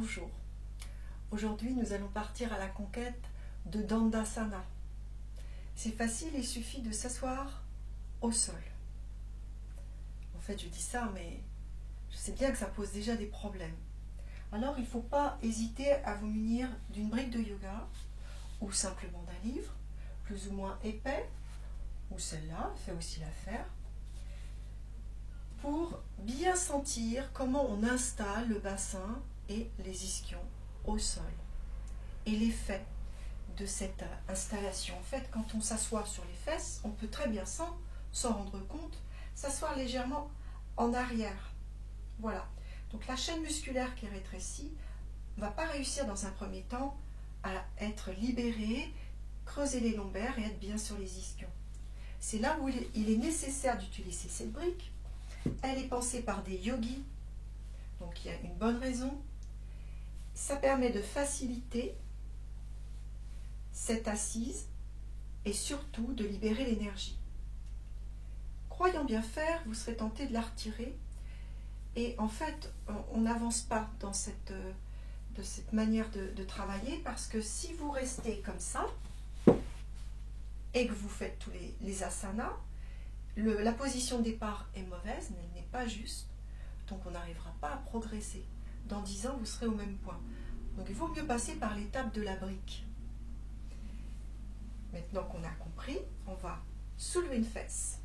Bonjour. Aujourd'hui, nous allons partir à la conquête de Dandasana. C'est facile, il suffit de s'asseoir au sol. En fait, je dis ça, mais je sais bien que ça pose déjà des problèmes. Alors, il ne faut pas hésiter à vous munir d'une brique de yoga ou simplement d'un livre, plus ou moins épais, ou celle-là, fait aussi l'affaire, pour bien sentir comment on installe le bassin et les ischions au sol. Et l'effet de cette installation. En fait, quand on s'assoit sur les fesses, on peut très bien, sans s'en rendre compte, s'asseoir légèrement en arrière. Voilà. Donc la chaîne musculaire qui est rétrécie ne va pas réussir dans un premier temps à être libérée, creuser les lombaires et être bien sur les ischions. C'est là où il est nécessaire d'utiliser cette brique. Elle est pensée par des yogis, donc il y a une bonne raison. Ça permet de faciliter cette assise et surtout de libérer l'énergie. Croyant bien faire, vous serez tenté de la retirer et en fait, on n'avance pas dans cette manière de travailler parce que si vous restez comme ça et que vous faites tous les asanas, la position de départ est mauvaise, elle n'est pas juste, donc on n'arrivera pas à progresser. Dans 10 ans, vous serez au même point. Donc il vaut mieux passer par l'étape de la brique. Maintenant qu'on a compris, on va soulever une fesse,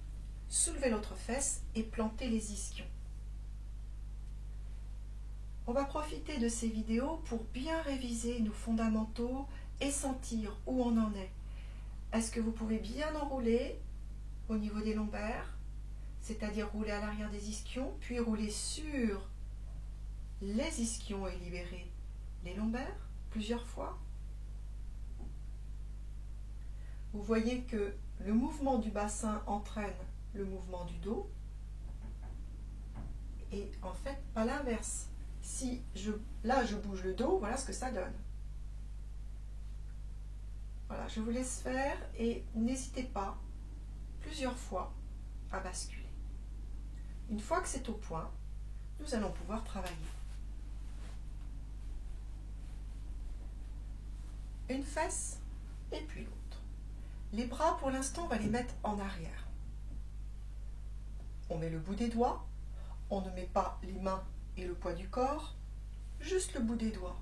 soulever l'autre fesse et planter les ischions. On va profiter de ces vidéos pour bien réviser nos fondamentaux et sentir où on en est. Est-ce que vous pouvez bien enrouler au niveau des lombaires, c'est-à-dire rouler à l'arrière des ischions, puis rouler sur les ischions et libérer les lombaires plusieurs fois. Vous voyez que le mouvement du bassin entraîne le mouvement du dos et en fait pas l'inverse. Si là je bouge le dos, voilà ce que ça donne. Voilà, je vous laisse faire et n'hésitez pas plusieurs fois à basculer. Une fois que c'est au point, nous allons pouvoir travailler. Une fesse et puis l'autre. Les bras, pour l'instant, on va les mettre en arrière. On met le bout des doigts, on ne met pas les mains et le poids du corps, juste le bout des doigts.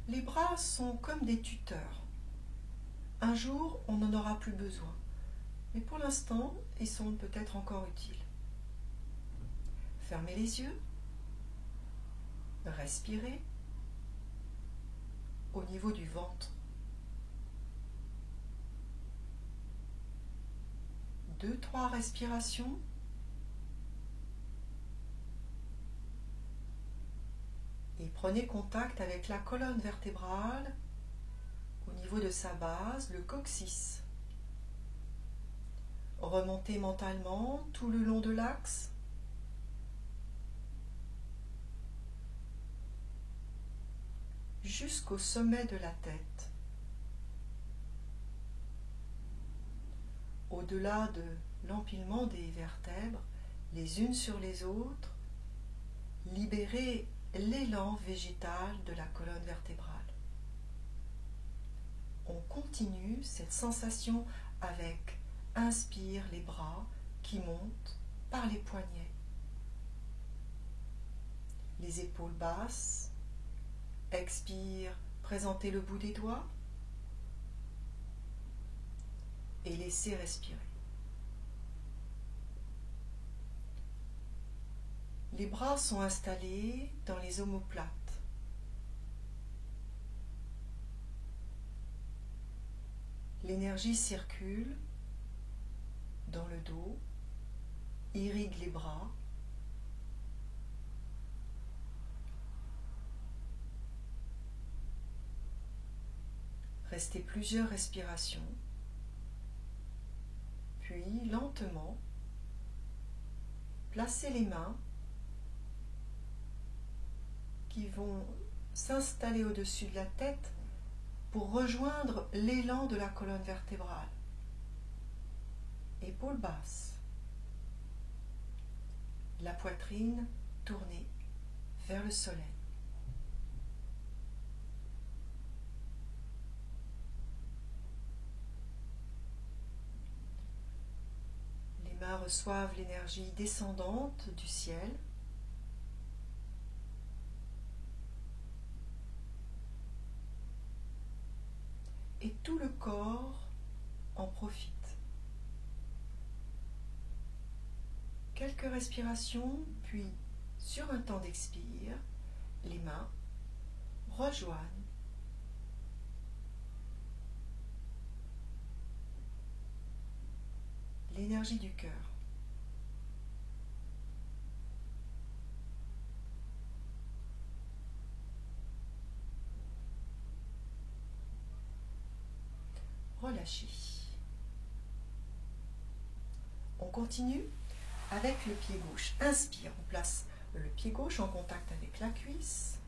Les bras sont comme des tuteurs. Un jour, on n'en aura plus besoin, mais pour l'instant, ils sont peut-être encore utiles. Fermez les yeux, respirez au niveau du ventre. 2-3 respirations. Et prenez contact avec la colonne vertébrale au niveau de sa base, le coccyx. Remontez mentalement tout le long de l'axe. Jusqu'au sommet de la tête. Au-delà de l'empilement des vertèbres, les unes sur les autres, libérez l'élan végétal de la colonne vertébrale. On continue cette sensation avec inspire les bras qui montent par les poignets. Les épaules basses. Expire, présentez le bout des doigts et laissez respirer. Les bras sont installés dans les omoplates. L'énergie circule dans le dos, irrigue les bras. Restez plusieurs respirations, puis lentement, placez les mains qui vont s'installer au-dessus de la tête pour rejoindre l'élan de la colonne vertébrale. Épaules basses, la poitrine tournée vers le soleil. Les mains reçoivent l'énergie descendante du ciel. Et tout le corps en profite. Quelques respirations, puis sur un temps d'expire, les mains rejoignent l'énergie du cœur. Relâchez. On continue avec le pied gauche. Inspire, on place le pied gauche en contact avec la cuisse.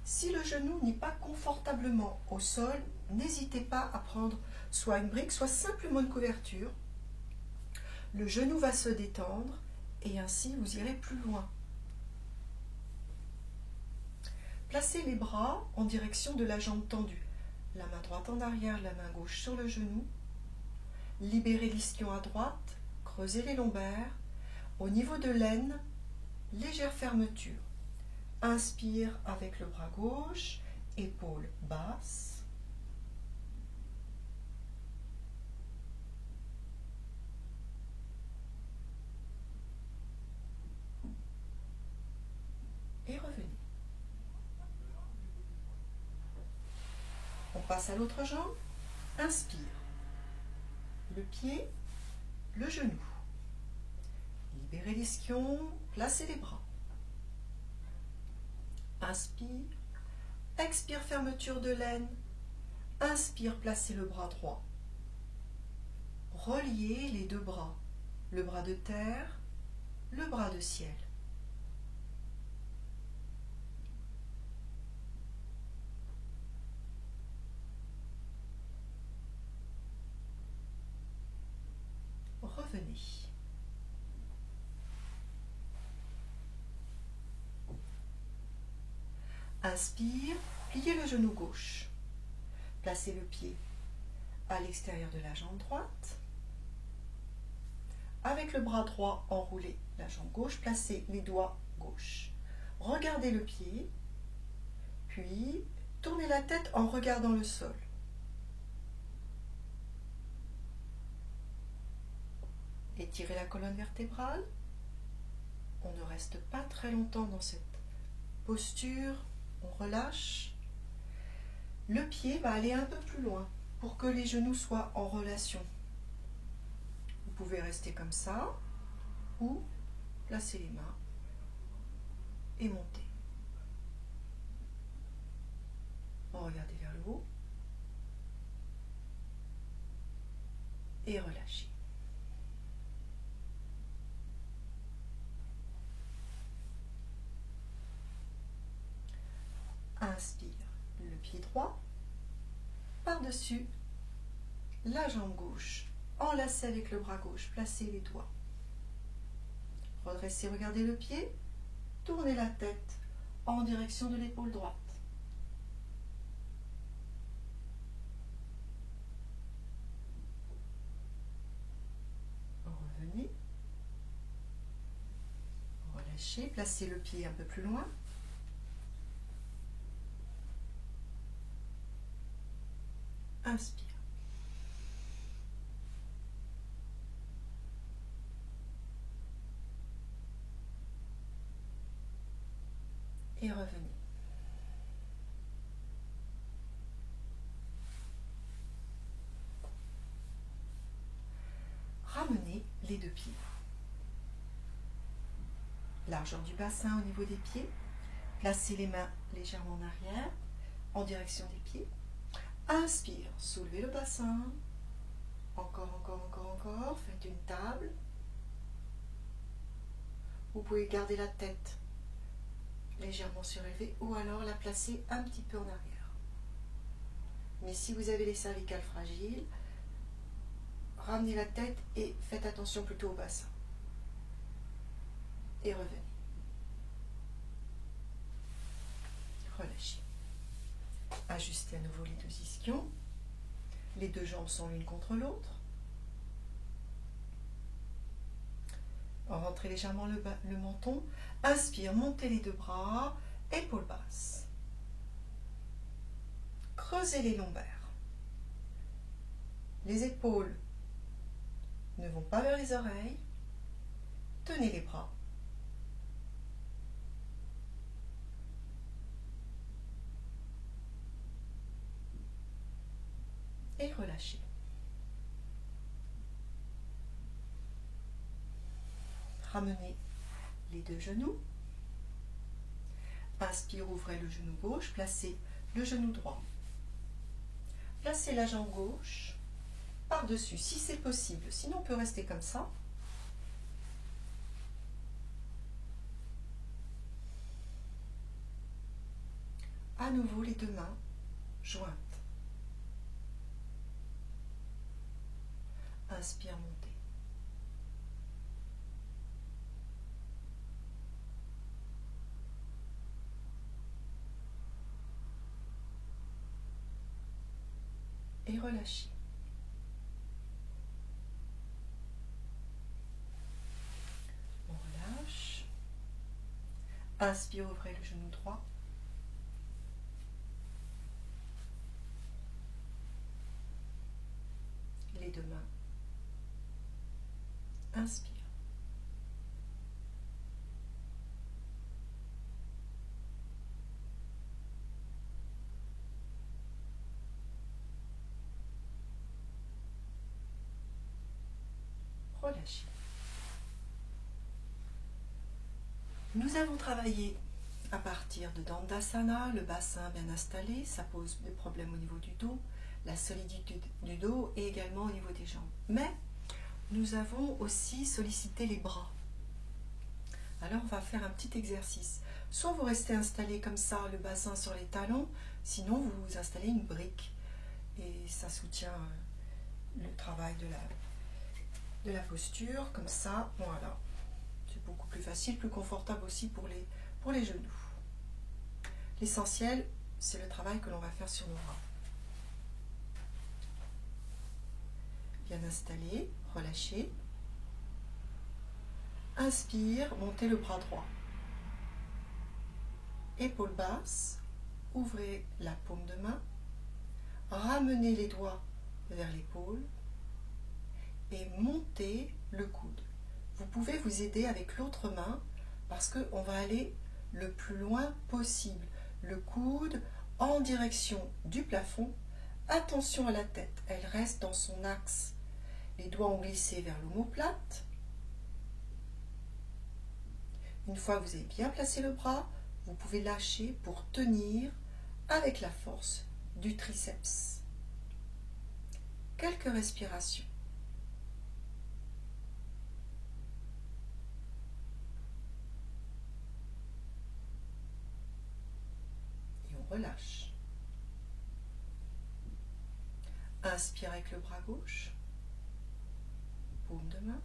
Si le genou n'est pas confortablement au sol, n'hésitez pas à prendre soit une brique, soit simplement une couverture. Le genou va se détendre et ainsi vous irez plus loin. Placez les bras en direction de la jambe tendue. La main droite en arrière, la main gauche sur le genou. Libérez l'ischio à droite, creusez les lombaires. Au niveau de l'aine, légère fermeture. Inspire avec le bras gauche, épaules basses. Et revenez. On passe à l'autre jambe. Inspire. Le pied, le genou. Libérez l'ischio, placez les bras. Inspire. Expire, fermeture de l'aine. Inspire, placez le bras droit. Reliez les deux bras. Le bras de terre, le bras de ciel. Revenez. Inspire, pliez le genou gauche. Placez le pied à l'extérieur de la jambe droite. Avec le bras droit, enroulez la jambe gauche, placez les doigts gauche. Regardez le pied, puis tournez la tête en regardant le sol. Étirez la colonne vertébrale. On ne reste pas très longtemps dans cette posture. On relâche. Le pied va aller un peu plus loin pour que les genoux soient en relation. Vous pouvez rester comme ça ou placer les mains et monter. Regardez vers le haut et relâchez. Inspire le pied droit par-dessus la jambe gauche. Enlacez avec le bras gauche, placez les doigts. Redressez, regardez le pied, tournez la tête en direction de l'épaule droite. Revenez. Relâchez, placez le pied un peu plus loin. Inspire. Et revenez. Ramenez les deux pieds. Largeur du bassin au niveau des pieds. Placez les mains légèrement en arrière, en direction des pieds. Inspire, soulevez le bassin. Encore, encore, encore, encore. Faites une table. Vous pouvez garder la tête légèrement surélevée ou alors la placer un petit peu en arrière. Mais si vous avez les cervicales fragiles, ramenez la tête et faites attention plutôt au bassin. et revenez. Relâchez. Ajustez à nouveau les deux ischions. Les deux jambes sont l'une contre l'autre. Rentrez légèrement le menton. Inspire, montez les deux bras, épaules basses. Creusez les lombaires. Les épaules ne vont pas vers les oreilles. Tenez les bras. Et relâchez. Ramenez les deux genoux. Inspire, ouvrez le genou gauche, placez le genou droit. Placez la jambe gauche par-dessus, si c'est possible. Sinon, on peut rester comme ça. À nouveau, les deux mains jointes. Inspire, montez. Et relâchez. On relâche. Inspire, ouvrez le genou droit. Les deux mains. Inspire. Relâchez. Nous avons travaillé à partir de Dandasana, le bassin bien installé, ça pose des problèmes au niveau du dos, la solidité du dos et également au niveau des jambes. Mais nous avons aussi sollicité les bras. Alors on va faire un petit exercice. Soit vous restez installé comme ça, le bassin sur les talons, sinon vous installez une brique. Et ça soutient le travail de la posture, comme ça, voilà. C'est beaucoup plus facile, plus confortable aussi pour les genoux. L'essentiel, c'est le travail que l'on va faire sur nos bras. Bien installé, relâchez. Inspire, montez le bras droit. Épaules basses, ouvrez la paume de main. Ramenez les doigts vers l'épaule et montez le coude. Vous pouvez vous aider avec l'autre main parce qu'on va aller le plus loin possible. Le coude en direction du plafond. Attention à la tête, elle reste dans son axe. Les doigts ont glissé vers l'omoplate. Une fois que vous avez bien placé le bras, vous pouvez lâcher pour tenir avec la force du triceps. Quelques respirations. Et on relâche. Inspire avec le bras gauche. Paume de main.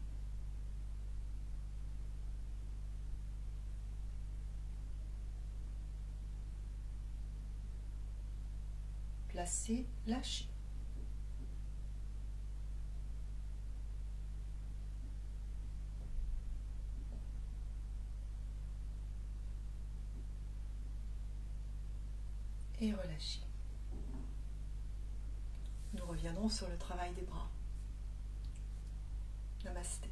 Placez, lâchez. Et relâchez. Nous reviendrons sur le travail des bras. Namasté.